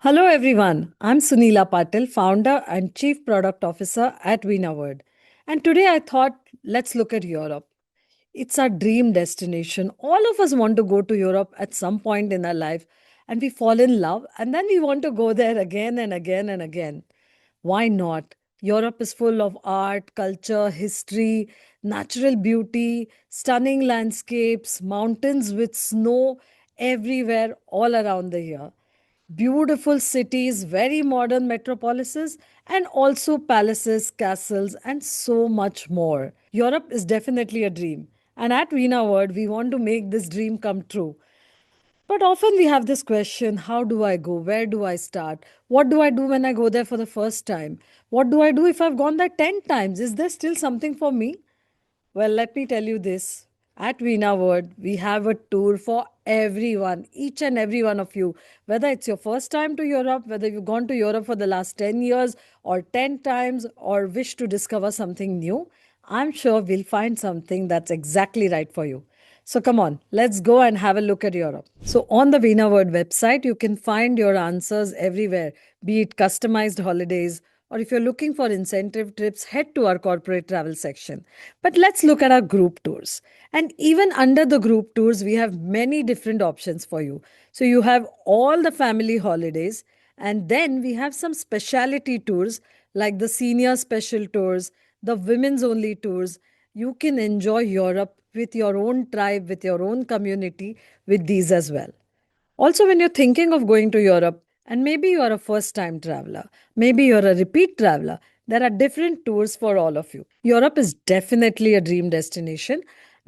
Hello everyone, I'm Sunila Patil, founder and chief product officer at VinaWord. And today I thought let's look at Europe. It's our dream destination. All of us want to go to Europe at some point in our life and we fall in love and then we want to go there again and again and again. Why not? Europe is full of art, culture, history, natural beauty, stunning landscapes, mountains with snow everywhere all around the year, beautiful cities, very modern metropolises, and also palaces, castles, and so much more. Europe is definitely a dream. And at Veena World, we want to make this dream come true. But often we have this question: how do I go? Where do I start? What do I do when I go there for the first time? What do I do if I've gone there 10 times? Is there still something for me? Well, let me tell you this. At Veena World, we have a tour for everyone, each and every one of you. Whether it's your first time to Europe, whether you've gone to Europe for the last 10 years or 10 times, or wish to discover something new, I'm sure we'll find something that's exactly right for you. So come on, let's go and have a look at Europe. So on the Veena World website, you can find your answers everywhere, be it customized holidays, or if you're looking for incentive trips, head to our corporate travel section. But let's look at our group tours. And even under the group tours, we have many different options for you. So you have all the family holidays, and then we have some specialty tours like the senior special tours, the women's only tours. You can enjoy Europe with your own tribe, with your own community, with these as well. Also, when you're thinking of going to Europe, and maybe you are a first time traveler, maybe you're a repeat traveler, there are different tours for all of you. Europe is definitely a dream destination.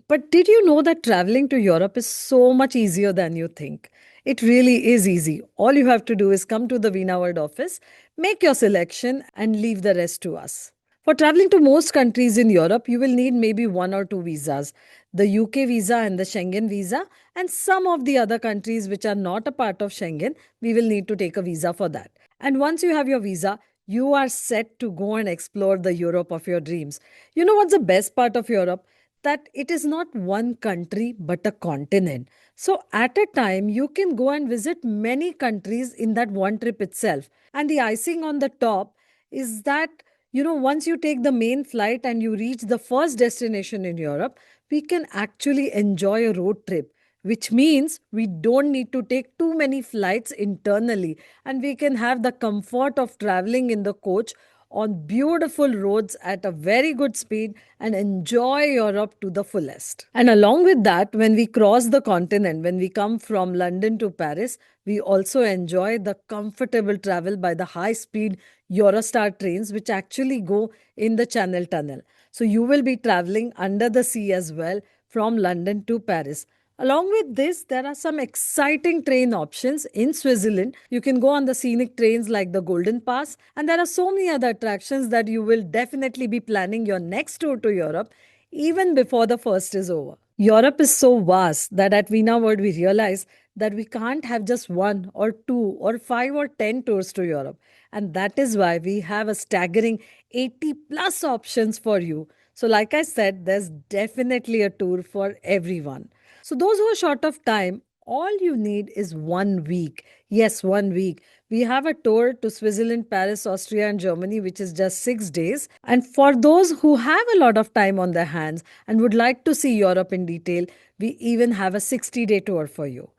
But did you know that traveling to Europe is so much easier than you think? It really is easy. All you have to do is come to the Veena World office, make your selection, and leave the rest to us. For traveling to most countries in Europe, you will need maybe one or two visas: the UK visa and the Schengen visa, and some of the other countries which are not a part of Schengen, we will need to take a visa for that. And once you have your visa, you are set to go and explore the Europe of your dreams. You know what's the best part of Europe? That it is not one country but a continent. So at a time, you can go and visit many countries in that one trip itself. And the icing on the top is that, once you take the main flight and you reach the first destination in Europe, we can actually enjoy a road trip, which means we don't need to take too many flights internally and we can have the comfort of traveling in the coach on beautiful roads at a very good speed and enjoy Europe to the fullest. And along with that, when we cross the continent, when we come from London to Paris, we also enjoy the comfortable travel by the high speed Eurostar trains, which actually go in the Channel Tunnel. So you will be traveling under the sea as well from London to Paris. Along with this, there are some exciting train options in Switzerland. You can go on the scenic trains like the Golden Pass, and there are so many other attractions that you will definitely be planning your next tour to Europe even before the first is over. Europe is so vast that at Veena World we realize that we can't have just one or two or five or 10 tours to Europe. And that is why we have a staggering 80 plus options for you. So, like I said, there's definitely a tour for everyone. So, those who are short of time, all you need is 1 week. Yes, 1 week. We have a tour to Switzerland, Paris, Austria, and Germany, which is just 6 days. And for those who have a lot of time on their hands and would like to see Europe in detail, we even have a 60-day tour for you.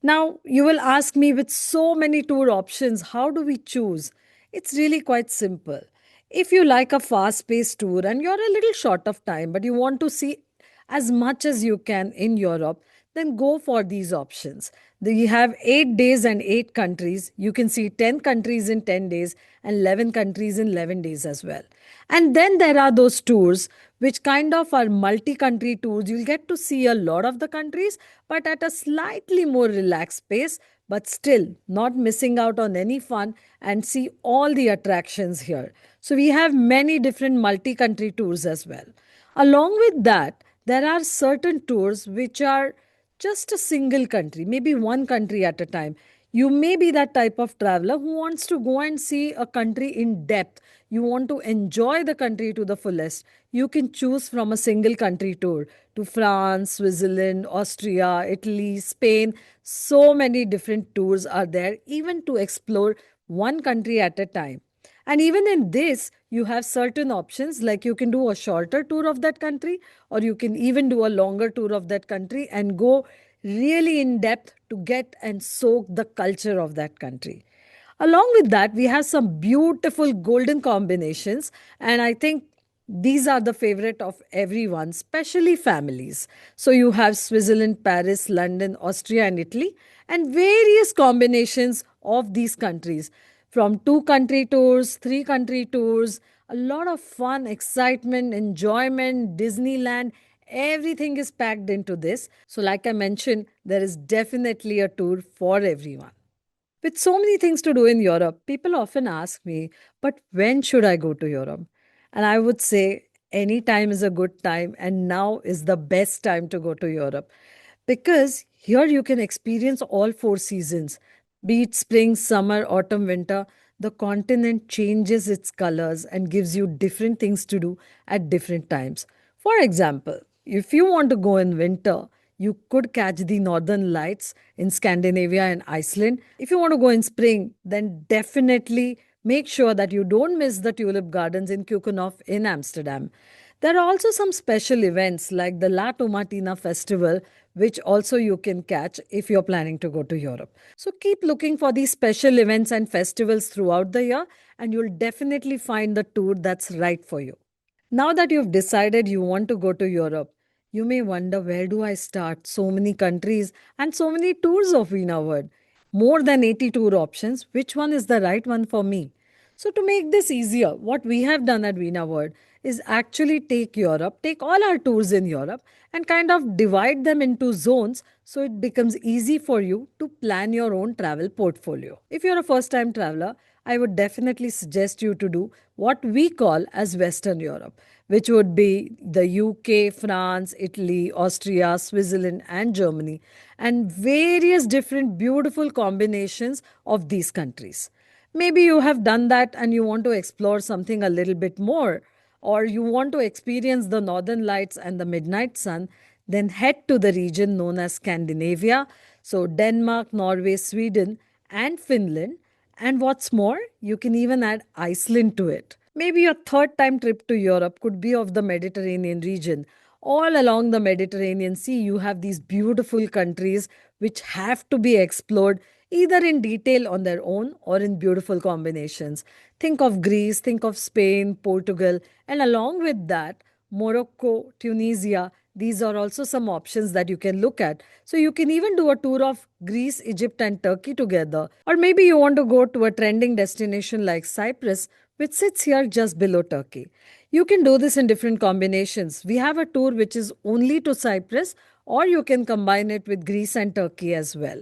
Now, you will ask me, with so many tour options, how do we choose? It's really quite simple. If you like a fast paced tour and you're a little short of time, but you want to see as much as you can in Europe, then go for these options. We have 8 days and 8 countries. You can see 10 countries in 10 days and 11 countries in 11 days as well. And then there are those tours which kind of are multi country tours. You'll get to see a lot of the countries, but at a slightly more relaxed pace, but still not missing out on any fun and see all the attractions here. So we have many different multi country tours as well. Along with that, there are certain tours which are just a single country, maybe one country at a time. You may be that type of traveler who wants to go and see a country in depth. You want to enjoy the country to the fullest. You can choose from a single country tour to France, Switzerland, Austria, Italy, Spain. So many different tours are there, even to explore one country at a time. And even in this, you have certain options like you can do a shorter tour of that country, or you can even do a longer tour of that country and go really in depth to get and soak the culture of that country. Along with that, we have some beautiful golden combinations, and I think these are the favorite of everyone, especially families. So you have Switzerland, Paris, London, Austria, and Italy, and various combinations of these countries from two country tours, three country tours, a lot of fun, excitement, enjoyment, Disneyland. Everything is packed into this. So, like I mentioned, there is definitely a tour for everyone. With so many things to do in Europe, people often ask me, but when should I go to Europe? And I would say any time is a good time, and now is the best time to go to Europe because here you can experience all four seasons, be it spring, summer, autumn, winter. The continent changes its colors and gives you different things to do at different times. For example, if you want to go in winter, you could catch the northern lights in Scandinavia and Iceland. If you want to go in spring, then definitely make sure that you don't miss the tulip gardens in Keukenhof in Amsterdam. There are also some special events like the La Tomatina festival, which also you can catch if you're planning to go to Europe. So keep looking for these special events and festivals throughout the year, and you'll definitely find the tour that's right for you. Now that you've decided you want to go to Europe, you may wonder, where do I start? So many countries and so many tours of Vina World. More than 80 tour options. Which one is the right one for me? So, to make this easier, what we have done at Vina World is actually take Europe, take all our tours in Europe, and kind of divide them into zones so it becomes easy for you to plan your own travel portfolio. If you're a first time traveler, I would definitely suggest you to do what we call as Western Europe, which would be the UK, France, Italy, Austria, Switzerland, and Germany, and various different beautiful combinations of these countries. Maybe you have done that and you want to explore something a little bit more, or you want to experience the northern lights and the midnight sun, then head to the region known as Scandinavia. So, Denmark, Norway, Sweden, and Finland. And what's more, you can even add Iceland to it. Maybe your third time trip to Europe could be of the Mediterranean region. All along the Mediterranean Sea, you have these beautiful countries which have to be explored either in detail on their own or in beautiful combinations. Think of Greece, think of Spain, Portugal, and along with that, Morocco, Tunisia. These are also some options that you can look at. So you can even do a tour of Greece, Egypt, and Turkey together. Or maybe you want to go to a trending destination like Cyprus, which sits here just below Turkey. You can do this in different combinations. We have a tour which is only to Cyprus, or you can combine it with Greece and Turkey as well.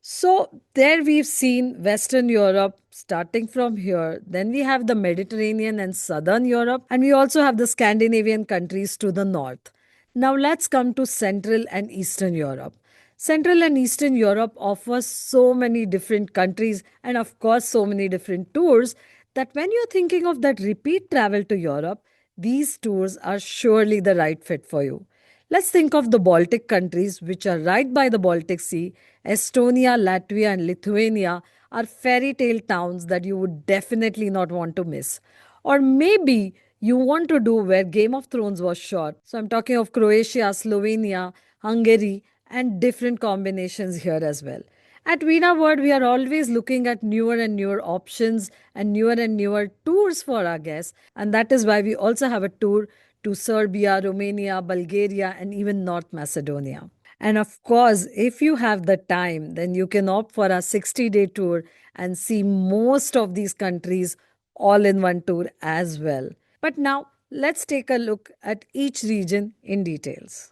So there we've seen Western Europe starting from here. Then we have the Mediterranean and Southern Europe, and we also have the Scandinavian countries to the north. Now let's come to Central and Eastern Europe. Central and Eastern Europe offers so many different countries and, of course, so many different tours that when you're thinking of that repeat travel to Europe, these tours are surely the right fit for you. Let's think of the Baltic countries, which are right by the Baltic Sea. Estonia, Latvia, and Lithuania are fairy tale towns that you would definitely not want to miss. Or maybe you want to do where Game of Thrones was shot. So I'm talking of Croatia, Slovenia, Hungary, and different combinations here as well. At Veena World, we are always looking at newer and newer options and newer tours for our guests. And that is why we also have a tour to Serbia, Romania, Bulgaria, and even North Macedonia. And of course, if you have the time, then you can opt for a 60-day tour and see most of these countries all in one tour as well. But now, let's take a look at each region in details.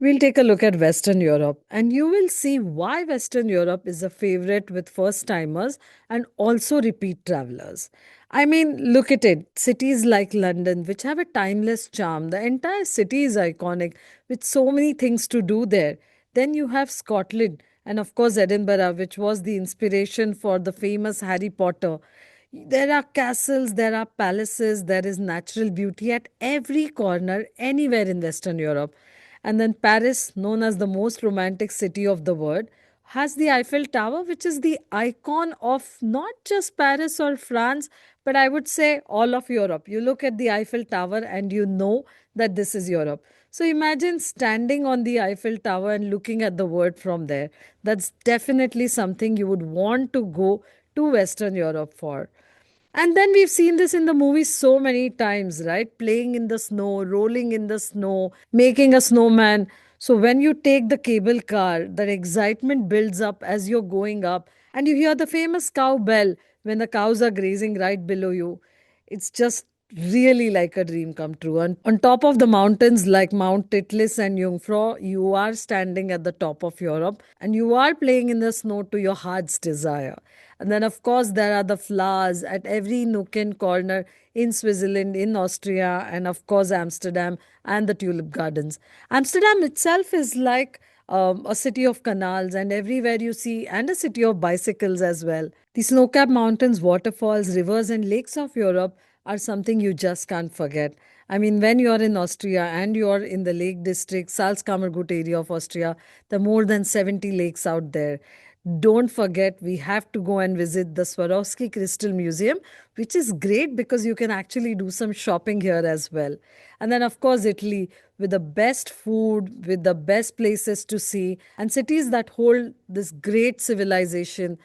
We'll take a look at Western Europe, and you will see why Western Europe is a favorite with first timers and also repeat travelers. I mean, look at it. Cities like London, which have a timeless charm, the entire city is iconic with so many things to do there. Then you have Scotland, and of course, Edinburgh, which was the inspiration for the famous Harry Potter. There are castles, there are palaces, there is natural beauty at every corner, anywhere in Western Europe. And then Paris, known as the most romantic city of the world, has the Eiffel Tower, which is the icon of not just Paris or France, but I would say all of Europe. You look at the Eiffel Tower and you know that this is Europe. So imagine standing on the Eiffel Tower and looking at the world from there. That's definitely something you would want to go to Western Europe for. And then we've seen this in the movies so many times, right? Playing in the snow, rolling in the snow, making a snowman. So when you take the cable car, the excitement builds up as you're going up, and you hear the famous cow bell when the cows are grazing right below you. It's just really like a dream come true. And on top of the mountains like Mount Titlis and Jungfrau, you are standing at the top of Europe and you are playing in the snow to your heart's desire. And then, of course, there are the flowers at every nook and corner in Switzerland, in Austria, and of course, Amsterdam and the tulip gardens. Amsterdam itself is like a city of canals, and everywhere you see, and a city of bicycles as well. The snow capped mountains, waterfalls, rivers, and lakes of Europe are something you just can't forget. I mean, when you're in Austria and you're in the Lake District, Salzkammergut area of Austria, there are more than 70 lakes out there. Don't forget, we have to go and visit the Swarovski Crystal Museum, which is great because you can actually do some shopping here as well. And then, of course, Italy, with the best food, with the best places to see, and cities that hold this great civilization.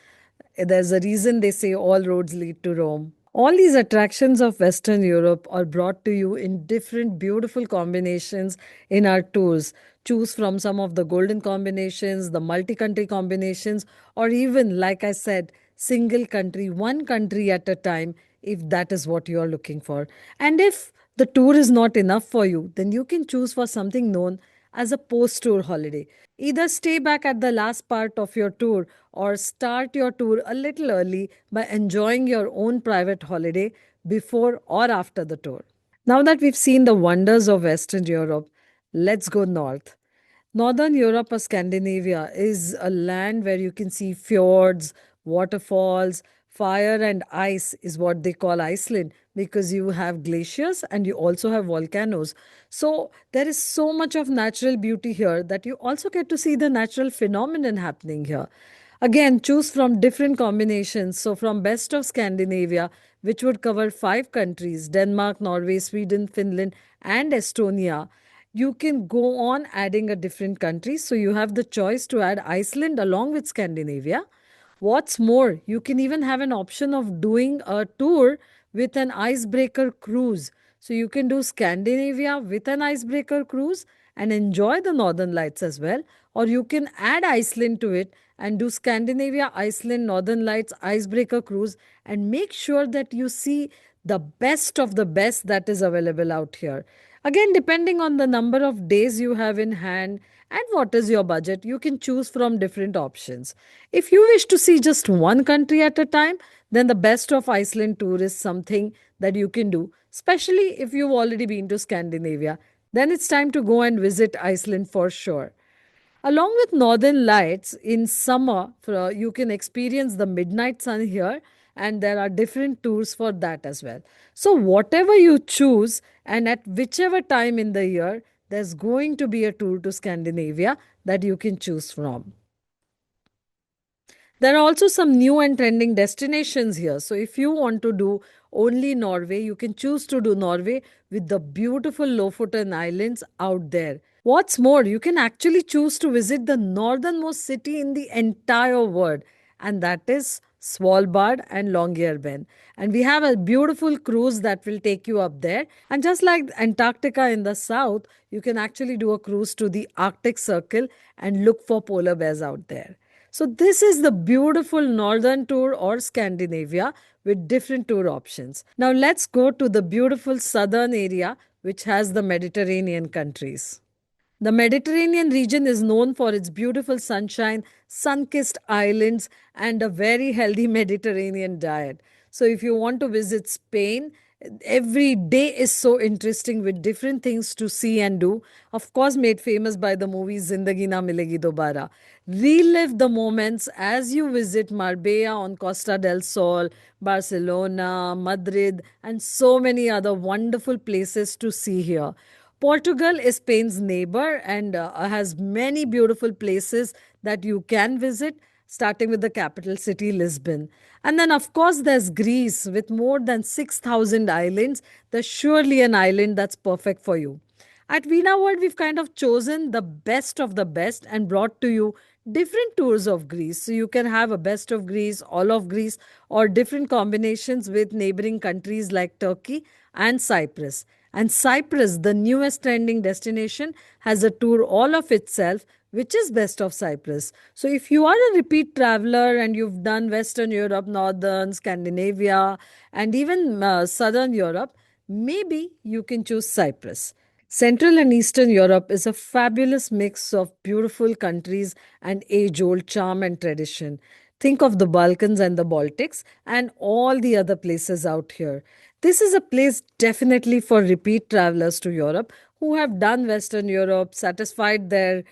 There's a reason they say all roads lead to Rome. All these attractions of Western Europe are brought to you in different beautiful combinations in our tours. Choose from some of the golden combinations, the multi country combinations, or even, like I said, single country, one country at a time, if that is what you are looking for. And if the tour is not enough for you, then you can choose for something known as a post tour holiday. Either stay back at the last part of your tour or start your tour a little early by enjoying your own private holiday before or after the tour. Now that we've seen the wonders of Western Europe, let's go north. Northern Europe or Scandinavia is a land where you can see fjords, waterfalls, fire and ice is what they call Iceland because you have glaciers and you also have volcanoes. So there is so much of natural beauty here that you also get to see the natural phenomenon happening here. Again, choose from different combinations. So, from best of Scandinavia, which would cover 5 countries: Denmark, Norway, Sweden, Finland, and Estonia. You can go on adding a different country. So, you have the choice to add Iceland along with Scandinavia. What's more, you can even have an option of doing a tour with an icebreaker cruise. So you can do Scandinavia with an icebreaker cruise and enjoy the northern lights as well. Or you can add Iceland to it and do Scandinavia, Iceland, Northern Lights, icebreaker cruise and make sure that you see the best of the best that is available out here. Again, depending on the number of days you have in hand and what is your budget, you can choose from different options. If you wish to see just one country at a time, then the best of Iceland tour is something that you can do, especially if you've already been to Scandinavia. Then it's time to go and visit Iceland for sure. Along with northern lights in summer, you can experience the midnight sun here, and there are different tours for that as well. So, whatever you choose, and at whichever time in the year, there's going to be a tour to Scandinavia that you can choose from. There are also some new and trending destinations here. So, if you want to do only Norway, you can choose to do Norway with the beautiful Lofoten Islands out there. What's more, you can actually choose to visit the northernmost city in the entire world, and that is Svalbard and Longyearbyen. And we have a beautiful cruise that will take you up there. And just like Antarctica in the south, you can actually do a cruise to the Arctic Circle and look for polar bears out there. So, this is the beautiful northern tour or Scandinavia with different tour options. Now, let's go to the beautiful southern area, which has the Mediterranean countries. The Mediterranean region is known for its beautiful sunshine, sun kissed islands, and a very healthy Mediterranean diet. So, if you want to visit Spain, Every day is so interesting with different things to see and do. Of course, made famous by the movie Zindagi Na Milegi Dobara. Relive the moments as you visit Marbella on Costa del Sol, Barcelona, Madrid, and so many other wonderful places to see here. Portugal is Spain's neighbor and has many beautiful places that you can visit, starting with the capital city, Lisbon. And then, of course, there's Greece with more than 6,000 islands. There's surely an island that's perfect for you. At Veena World, we've kind of chosen the best of the best and brought to you different tours of Greece. So you can have a best of Greece, all of Greece, or different combinations with neighboring countries like Turkey and Cyprus. And Cyprus, the newest trending destination, has a tour all of itself, which is best of Cyprus. So if you are a repeat traveler and you've done Western Europe, Northern, Scandinavia, and even Southern Europe, maybe you can choose Cyprus. Central and Eastern Europe is a fabulous mix of beautiful countries and age old charm and tradition. Think of the Balkans and the Baltics and all the other places out here. This is a place definitely for repeat travelers to Europe who have done Western Europe, satisfied their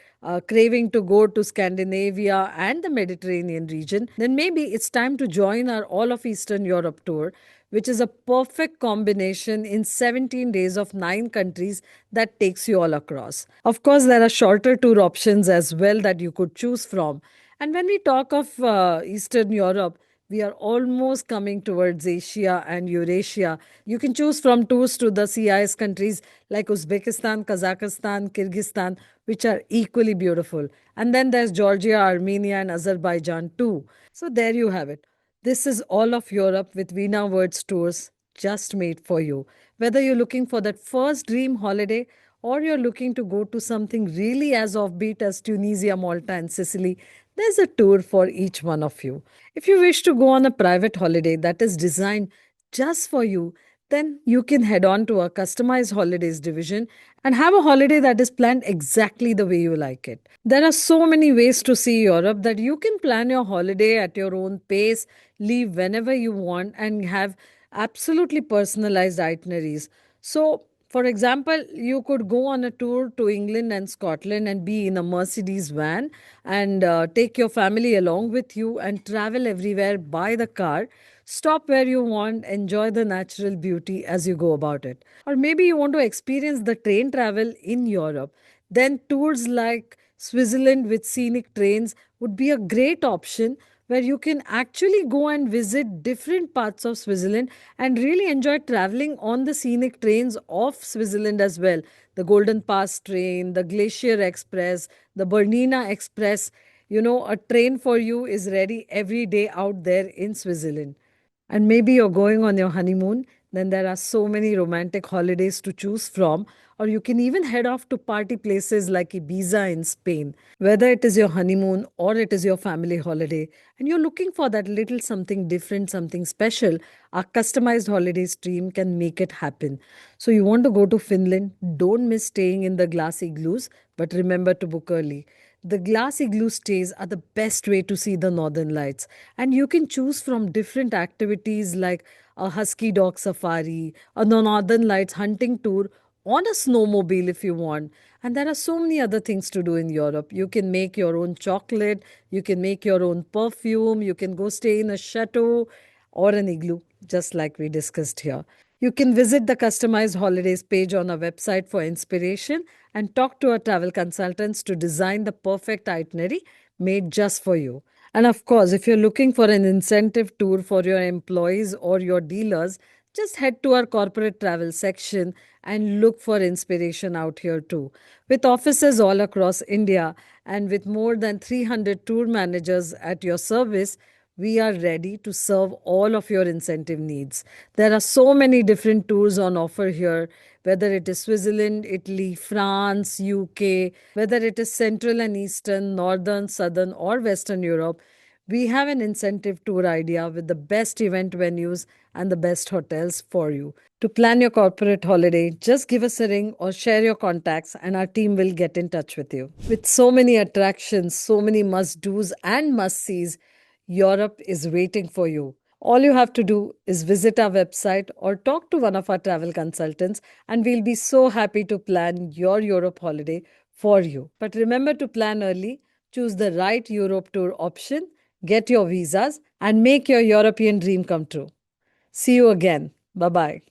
craving to go to Scandinavia and the Mediterranean region. Then maybe it's time to join our All of Eastern Europe tour, which is a perfect combination in 17 days of 9 countries that takes you all across. Of course, there are shorter tour options as well that you could choose from. And when we talk of Eastern Europe, we are almost coming towards Asia and Eurasia. You can choose from tours to the CIS countries like Uzbekistan, Kazakhstan, Kyrgyzstan, which are equally beautiful. And then there's Georgia, Armenia, and Azerbaijan too. So there you have it. This is all of Europe with Veena Words tours just made for you. Whether you're looking for that first dream holiday or you're looking to go to something really as offbeat as Tunisia, Malta, and Sicily, there's a tour for each one of you. If you wish to go on a private holiday that is designed just for you, then you can head on to our customized holidays division and have a holiday that is planned exactly the way you like it. There are so many ways to see Europe that you can plan your holiday at your own pace, leave whenever you want, and have absolutely personalized itineraries. So, for example, you could go on a tour to England and Scotland and be in a Mercedes van and take your family along with you and travel everywhere by the car. Stop where you want, enjoy the natural beauty as you go about it. Or maybe you want to experience the train travel in Europe. Then tours like Switzerland with scenic trains would be a great option where you can actually go and visit different parts of Switzerland and really enjoy traveling on the scenic trains of Switzerland as well. The Golden Pass train, the Glacier Express, the Bernina Express. You know, a train for you is ready every day out there in Switzerland. And maybe you're going on your honeymoon, then there are so many romantic holidays to choose from. Or you can even head off to party places like Ibiza in Spain. Whether it is your honeymoon or it is your family holiday, and you're looking for that little something different, something special, our customized holiday stream can make it happen. So, you want to go to Finland, don't miss staying in the glass igloos, but remember to book early. The glass igloo stays are the best way to see the northern lights, and you can choose from different activities like a husky dog safari, a northern lights hunting tour on a snowmobile if you want. And there are so many other things to do in Europe. You can make your own chocolate, you can make your own perfume, you can go stay in a chateau or an igloo, just like we discussed here. You can visit the customized holidays page on our website for inspiration and talk to our travel consultants to design the perfect itinerary made just for you. And of course, if you're looking for an incentive tour for your employees or your dealers, just head to our corporate travel section and look for inspiration out here too. With offices all across India and with more than 300 tour managers at your service, we are ready to serve all of your incentive needs. There are so many different tours on offer here, whether it is Switzerland, Italy, France, UK, whether it is Central and Eastern, Northern, Southern, or Western Europe. We have an incentive tour idea with the best event venues and the best hotels for you. To plan your corporate holiday, just give us a ring or share your contacts, and our team will get in touch with you. With so many attractions, so many must do's and must sees, Europe is waiting for you. All you have to do is visit our website or talk to one of our travel consultants, and we'll be so happy to plan your Europe holiday for you. But remember to plan early, choose the right Europe tour option, get your visas, and make your European dream come true. See you again. Bye bye.